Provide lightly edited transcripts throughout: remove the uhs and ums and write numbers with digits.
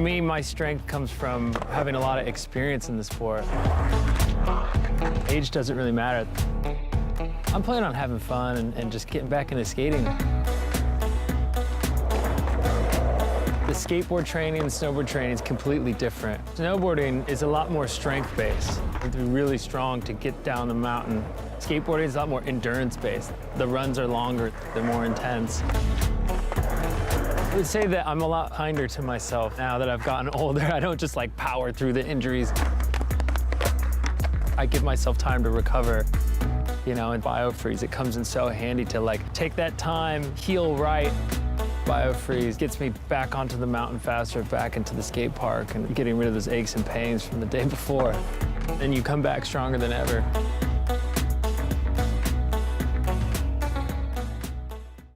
me, my strength comes from having a lot of experience in the sport. Age doesn't really matter. I'm planning on having fun and just getting back into skating. The skateboard training and snowboard training is completely different. Snowboarding is a lot more strength-based. You have to be really strong to get down the mountain. Skateboarding is a lot more endurance-based. The runs are longer, they're more intense. I would say that I'm a lot kinder to myself now that I've gotten older. I don't just like power through the injuries. I give myself time to recover. You know, in BioFreeze, it comes in so handy to like take that time, heal right. BioFreeze gets me back onto the mountain faster, back into the skate park, and getting rid of those aches and pains from the day before. And you come back stronger than ever.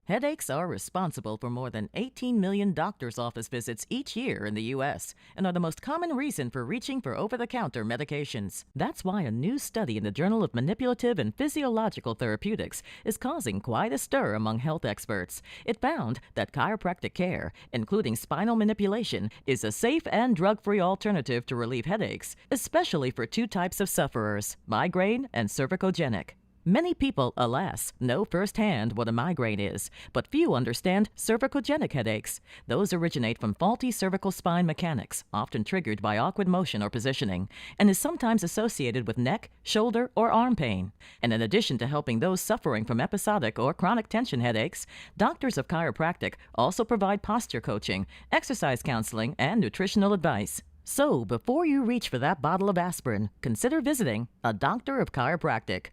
Headaches are responsible for more than 18 million doctor's office visits each year in the U.S. and are the most common reason for reaching for over-the-counter medications. That's why a new study in the Journal of Manipulative and Physiological Therapeutics is causing quite a stir among health experts. It found that chiropractic care, including spinal manipulation, is a safe and drug-free alternative to relieve headaches, especially for two types of sufferers, migraine and cervicogenic. Many people, alas, know firsthand what a migraine is, but few understand cervicogenic headaches. Those originate from faulty cervical spine mechanics, often triggered by awkward motion or positioning, and is sometimes associated with neck, shoulder, or arm pain. And in addition to helping those suffering from episodic or chronic tension headaches, doctors of chiropractic also provide posture coaching, exercise counseling, and nutritional advice. So, before you reach for that bottle of aspirin, consider visiting a doctor of chiropractic.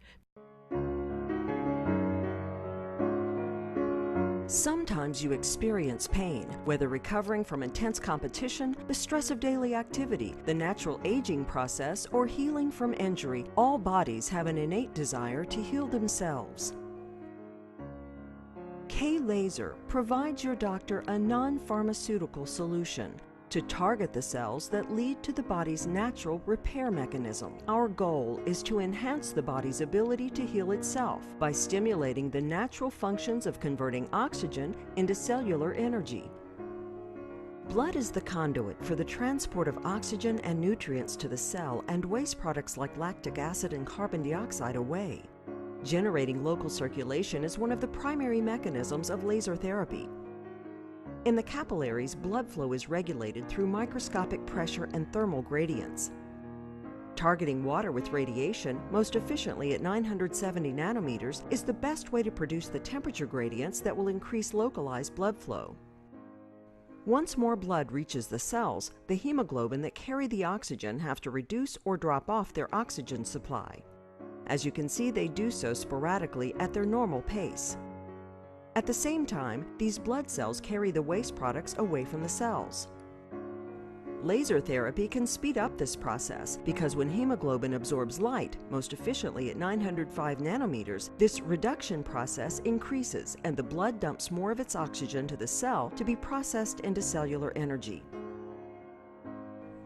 Sometimes you experience pain, whether recovering from intense competition, the stress of daily activity, the natural aging process, or healing from injury. All bodies have an innate desire to heal themselves. K-Laser provides your doctor a non-pharmaceutical solution to target the cells that lead to the body's natural repair mechanism. Our goal is to enhance the body's ability to heal itself by stimulating the natural functions of converting oxygen into cellular energy. Blood is the conduit for the transport of oxygen and nutrients to the cell and waste products like lactic acid and carbon dioxide away. Generating local circulation is one of the primary mechanisms of laser therapy. In the capillaries, blood flow is regulated through microscopic pressure and thermal gradients. Targeting water with radiation, most efficiently at 970 nanometers, is the best way to produce the temperature gradients that will increase localized blood flow. Once more blood reaches the cells, the hemoglobin that carry the oxygen have to reduce or drop off their oxygen supply. As you can see, they do so sporadically at their normal pace. At the same time, these blood cells carry the waste products away from the cells. Laser therapy can speed up this process because when hemoglobin absorbs light, most efficiently at 905 nanometers, this reduction process increases and the blood dumps more of its oxygen to the cell to be processed into cellular energy.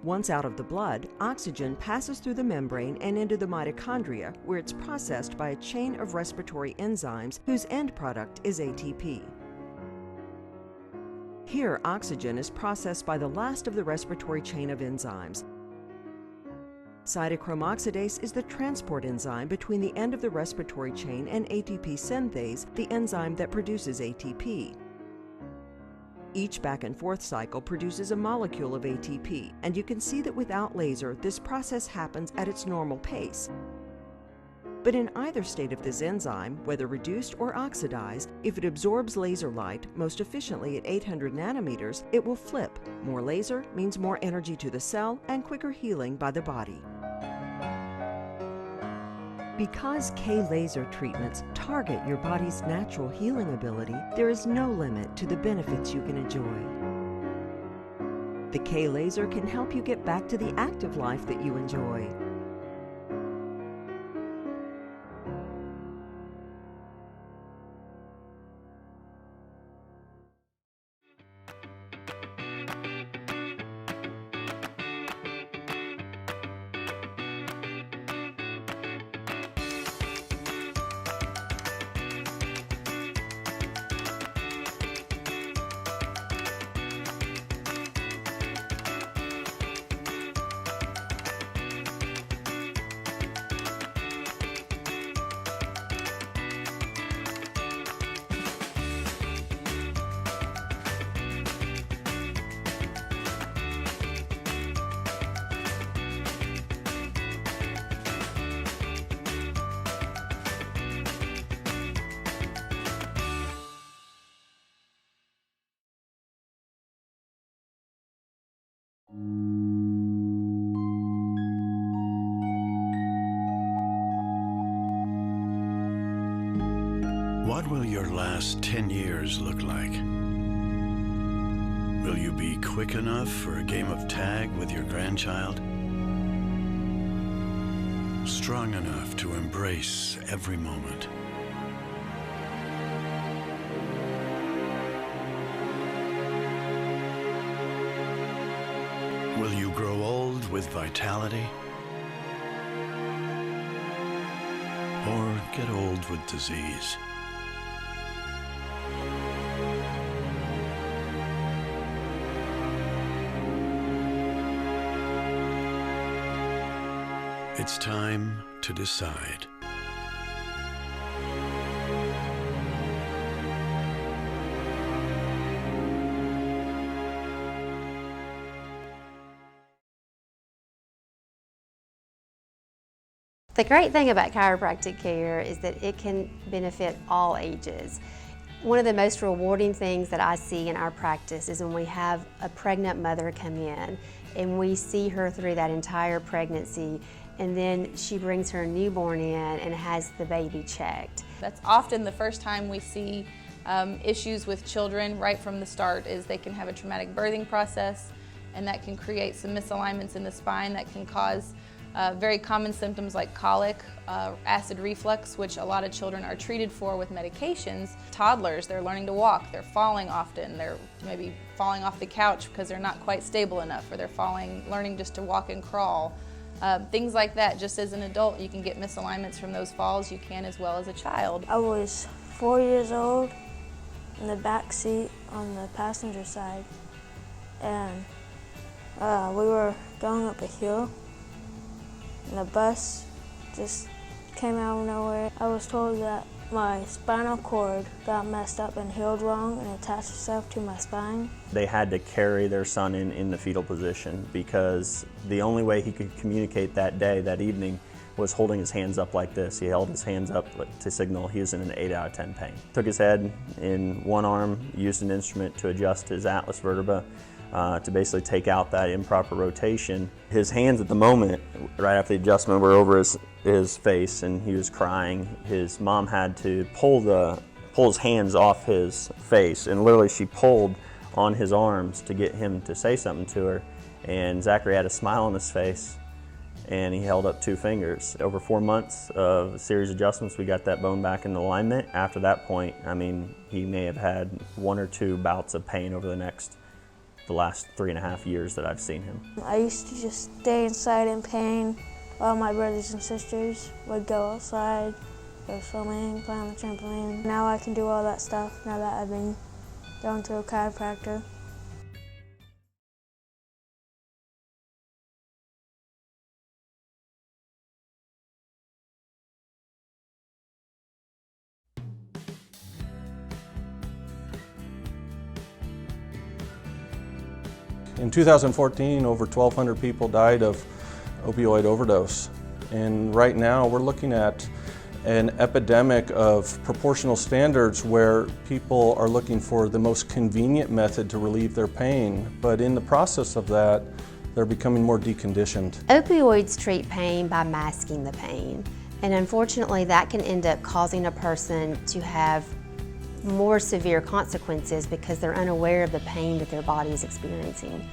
Once out of the blood, oxygen passes through the membrane and into the mitochondria, where it's processed by a chain of respiratory enzymes whose end product is ATP. Here, oxygen is processed by the last of the respiratory chain of enzymes. Cytochrome oxidase is the transport enzyme between the end of the respiratory chain and ATP synthase, the enzyme that produces ATP. Each back and forth cycle produces a molecule of ATP, and you can see that without laser, this process happens at its normal pace. But in either state of this enzyme, whether reduced or oxidized, if it absorbs laser light, most efficiently at 800 nanometers, it will flip. More laser means more energy to the cell and quicker healing by the body. Because K-Laser treatments target your body's natural healing ability, there is no limit to the benefits you can enjoy. The K-Laser can help you get back to the active life that you enjoy. What will your last 10 years look like? Will you be quick enough for a game of tag with your grandchild? Strong enough to embrace every moment? Will you grow old with vitality? Or get old with disease? It's time to decide. The great thing about chiropractic care is that it can benefit all ages. One of the most rewarding things that I see in our practice is when we have a pregnant mother come in and we see her through that entire pregnancy, and then she brings her newborn in and has the baby checked. That's often the first time we see issues with children right from the start, is they can have a traumatic birthing process, and that can create some misalignments in the spine that can cause very common symptoms like colic, acid reflux, which a lot of children are treated for with medications. Toddlers, they're learning to walk, they're falling often, they're maybe falling off the couch because they're not quite stable enough, or they're learning just to walk and crawl. Things like that. Just as an adult, you can get misalignments from those falls. You can as well as a child. I was 4 years old in the back seat on the passenger side, and we were going up a hill, and the bus just came out of nowhere. I was told that my spinal cord got messed up and healed wrong and attached itself to my spine. They had to carry their son in the fetal position because the only way he could communicate that day, that evening, was holding his hands up like this. He held his hands up to signal he was in an 8 out of 10 pain. Took his head in one arm, used an instrument to adjust his atlas vertebra to basically take out that improper rotation. His hands at the moment, right after the adjustment, were over his face, and he was crying. His mom had to pull his hands off his face, and literally she pulled on his arms to get him to say something to her. And Zachary had a smile on his face, and he held up 2 fingers. Over 4 months of a series of adjustments, we got that bone back in alignment. After that point, I mean, he may have had 1 or 2 bouts of pain over the last 3.5 years that I've seen him. I used to just stay inside in pain while my brothers and sisters would go outside, go swimming, play on the trampoline. Now I can do all that stuff now that I've been going to a chiropractor. In 2014, over 1,200 people died of opioid overdose. And right now we're looking at an epidemic of proportional standards where people are looking for the most convenient method to relieve their pain. But in the process of that, they're becoming more deconditioned. Opioids treat pain by masking the pain. And unfortunately, that can end up causing a person to have more severe consequences because they're unaware of the pain that their body is experiencing.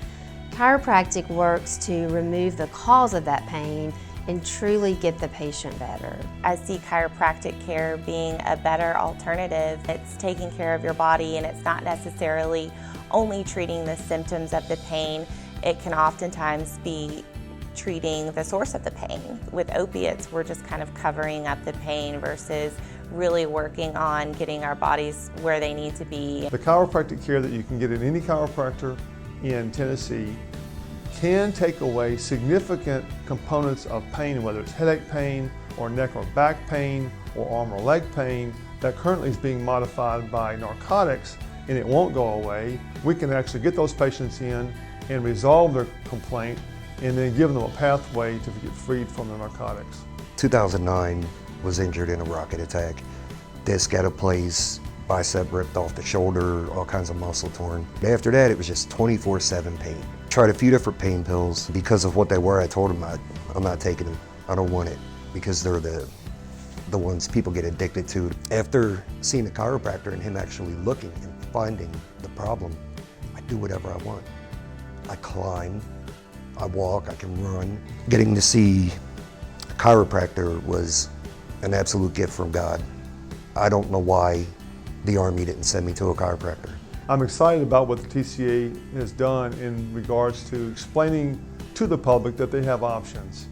Chiropractic works to remove the cause of that pain and truly get the patient better. I see chiropractic care being a better alternative. It's taking care of your body, and it's not necessarily only treating the symptoms of the pain. It can oftentimes be treating the source of the pain. With opiates, we're just kind of covering up the pain versus really working on getting our bodies where they need to be. The chiropractic care that you can get in any chiropractor in Tennessee can take away significant components of pain, whether it's headache pain or neck or back pain or arm or leg pain that currently is being modified by narcotics, and it won't go away. We can actually get those patients in and resolve their complaint and then give them a pathway to get freed from the narcotics. 2009, was injured in a rocket attack. Disc out of place, bicep ripped off the shoulder, all kinds of muscle torn. After that, it was just 24/7 pain. Tried a few different pain pills. Because of what they were, I told them I'm not taking them. I don't want it because they're the the ones people get addicted to. After seeing a chiropractor and him actually looking and finding the problem, I do whatever I want. I climb, I walk, I can run. Getting to see a chiropractor was an absolute gift from God. I don't know why the Army didn't send me to a chiropractor. I'm excited about what the TCA has done in regards to explaining to the public that they have options.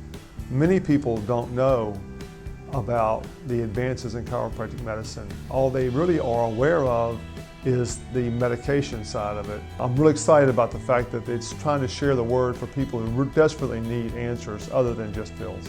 Many people don't know about the advances in chiropractic medicine. All they really are aware of is the medication side of it. I'm really excited about the fact that it's trying to share the word for people who desperately need answers other than just pills.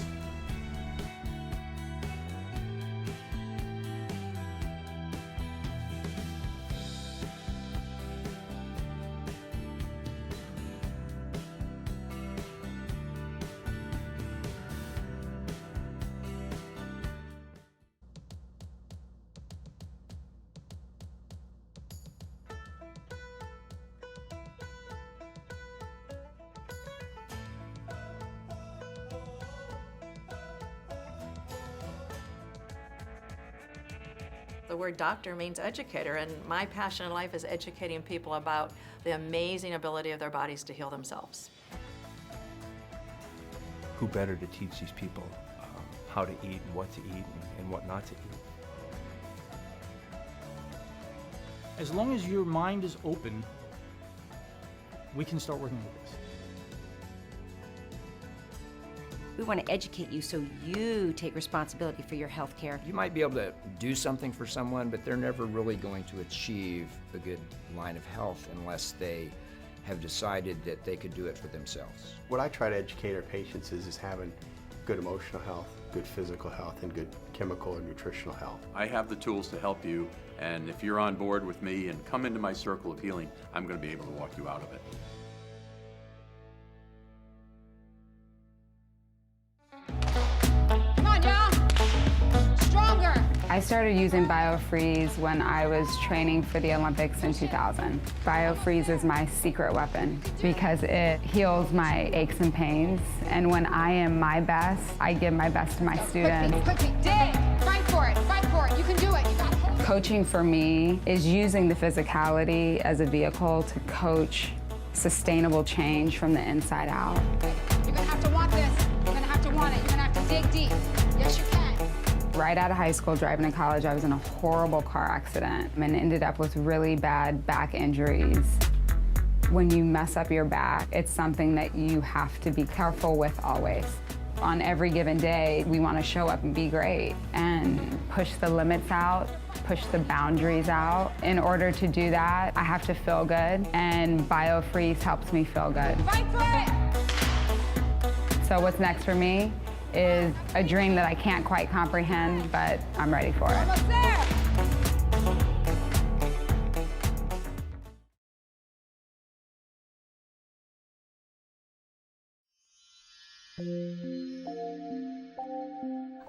The word doctor means educator, and my passion in life is educating people about the amazing ability of their bodies to heal themselves. Who better to teach these people how to eat and what to eat and what not to eat? As long as your mind is open, we can start working with this. We want to educate you so you take responsibility for your health care. You might be able to do something for someone, but they're never really going to achieve a good line of health unless they have decided that they could do it for themselves. What I try to educate our patients is having good emotional health, good physical health, and good chemical and nutritional health. I have the tools to help you, and if you're on board with me and come into my circle of healing, I'm going to be able to walk you out of it. I started using BioFreeze when I was training for the Olympics in 2000. BioFreeze is my secret weapon because it heals my aches and pains. And when I am my best, I give my best to my students. Quickly, dig, fight for it, you can do it, you got it. Coaching for me is using the physicality as a vehicle to coach sustainable change from the inside out. You're gonna have to want this, you're gonna have to want it, you're gonna have to dig deep. Yes, you can. Right out of high school, driving to college, I was in a horrible car accident and ended up with really bad back injuries. When you mess up your back, it's something that you have to be careful with always. On every given day, we want to show up and be great and push the limits out, push the boundaries out. In order to do that, I have to feel good, and BioFreeze helps me feel good. Fight for it! So what's next for me is a dream that I can't quite comprehend, but I'm ready for it. Almost there!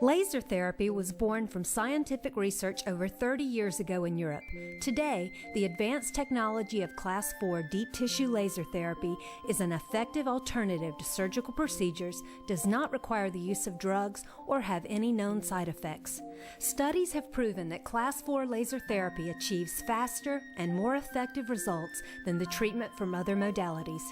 Laser therapy was born from scientific research over 30 years ago in Europe. Today, the advanced technology of Class 4 deep tissue laser therapy is an effective alternative to surgical procedures, does not require the use of drugs, or have any known side effects. Studies have proven that Class 4 laser therapy achieves faster and more effective results than the treatment from other modalities.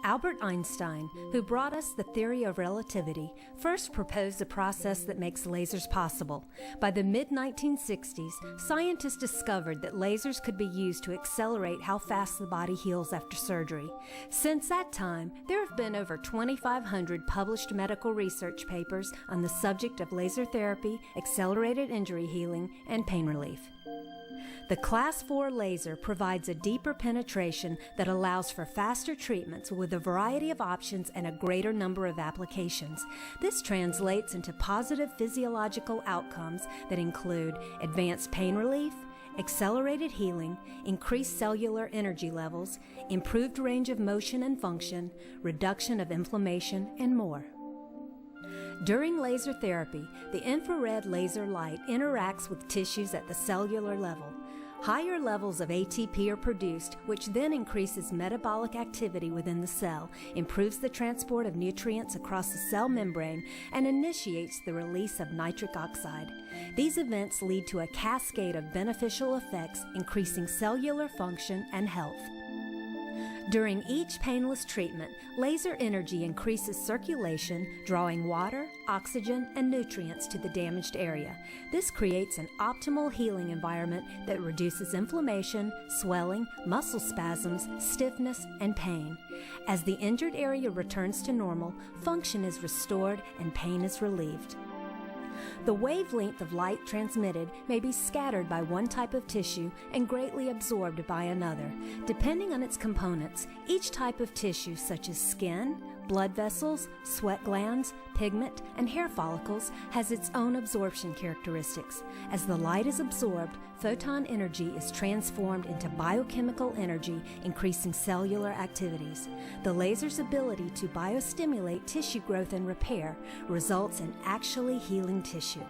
Albert Einstein, who brought us the theory of relativity, first proposed a process that makes lasers possible. By the mid-1960s, scientists discovered that lasers could be used to accelerate how fast the body heals after surgery. Since that time, there have been over 2,500 published medical research papers on the subject of laser therapy, accelerated injury healing, and pain relief. The Class 4 laser provides a deeper penetration that allows for faster treatments with a variety of options and a greater number of applications. This translates into positive physiological outcomes that include advanced pain relief, accelerated healing, increased cellular energy levels, improved range of motion and function, reduction of inflammation, and more. During laser therapy, the infrared laser light interacts with tissues at the cellular level. Higher levels of ATP are produced, which then increases metabolic activity within the cell, improves the transport of nutrients across the cell membrane, and initiates the release of nitric oxide. These events lead to a cascade of beneficial effects, increasing cellular function and health. During each painless treatment, laser energy increases circulation, drawing water, oxygen, and nutrients to the damaged area. This creates an optimal healing environment that reduces inflammation, swelling, muscle spasms, stiffness, and pain. As the injured area returns to normal, function is restored and pain is relieved. The wavelength of light transmitted may be scattered by one type of tissue and greatly absorbed by another. Depending on its components, each type of tissue, such as skin, blood vessels, sweat glands, pigment, and hair follicles, has its own absorption characteristics. As the light is absorbed, photon energy is transformed into biochemical energy, increasing cellular activities. The laser's ability to biostimulate tissue growth and repair results in actually healing tissue.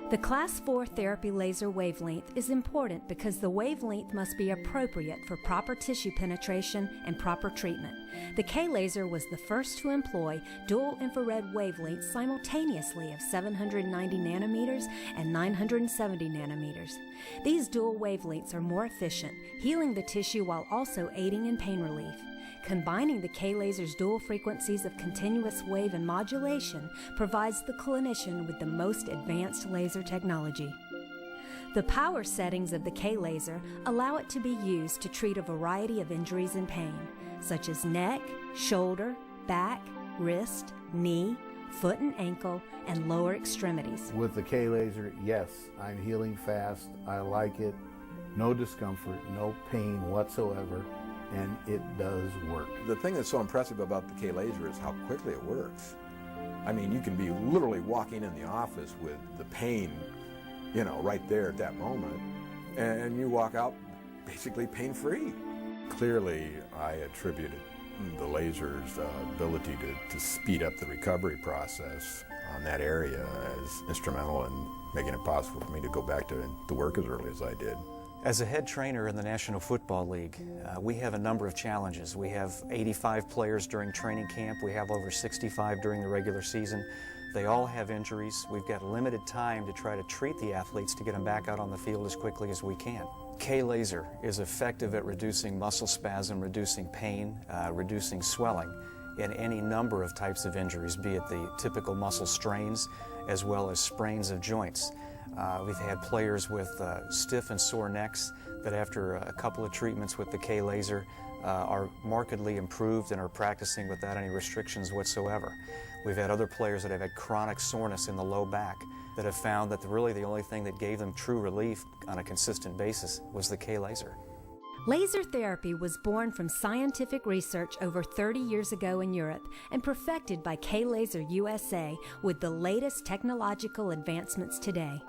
The Class 4 therapy laser wavelength is important because the wavelength must be appropriate for proper tissue penetration and proper treatment. The K-laser was the first to employ dual infrared wavelengths simultaneously of 790 nanometers and 970 nanometers. These dual wavelengths are more efficient, healing the tissue while also aiding in pain relief. Combining the K-laser's dual frequencies of continuous wave and modulation provides the clinician with the most advanced laser technology. The power settings of the K-laser allow it to be used to treat a variety of injuries and pain, such as neck, shoulder, back, wrist, knee, foot and ankle, and lower extremities. With the K-laser, yes, I'm healing fast. I like it. No discomfort, no pain whatsoever. And it does work. The thing that's so impressive about the K-laser is how quickly it works. I mean, you can be literally walking in the office with the pain, right there at that moment, and you walk out basically pain-free. Clearly, I attributed the laser's ability to speed up the recovery process on that area as instrumental in making it possible for me to go back to work as early as I did. As a head trainer in the National Football League, we have a number of challenges. We have 85 players during training camp. We have over 65 during the regular season. They all have injuries. We've got limited time to try to treat the athletes to get them back out on the field as quickly as we can. K-laser is effective at reducing muscle spasm, reducing pain, reducing swelling in any number of types of injuries, be it the typical muscle strains as well as sprains of joints. We've had players with stiff and sore necks that after a couple of treatments with the K-laser are markedly improved and are practicing without any restrictions whatsoever. We've had other players that have had chronic soreness in the low back that have found that really the only thing that gave them true relief on a consistent basis was the K-laser. Laser therapy was born from scientific research over 30 years ago in Europe and perfected by K-Laser USA with the latest technological advancements today.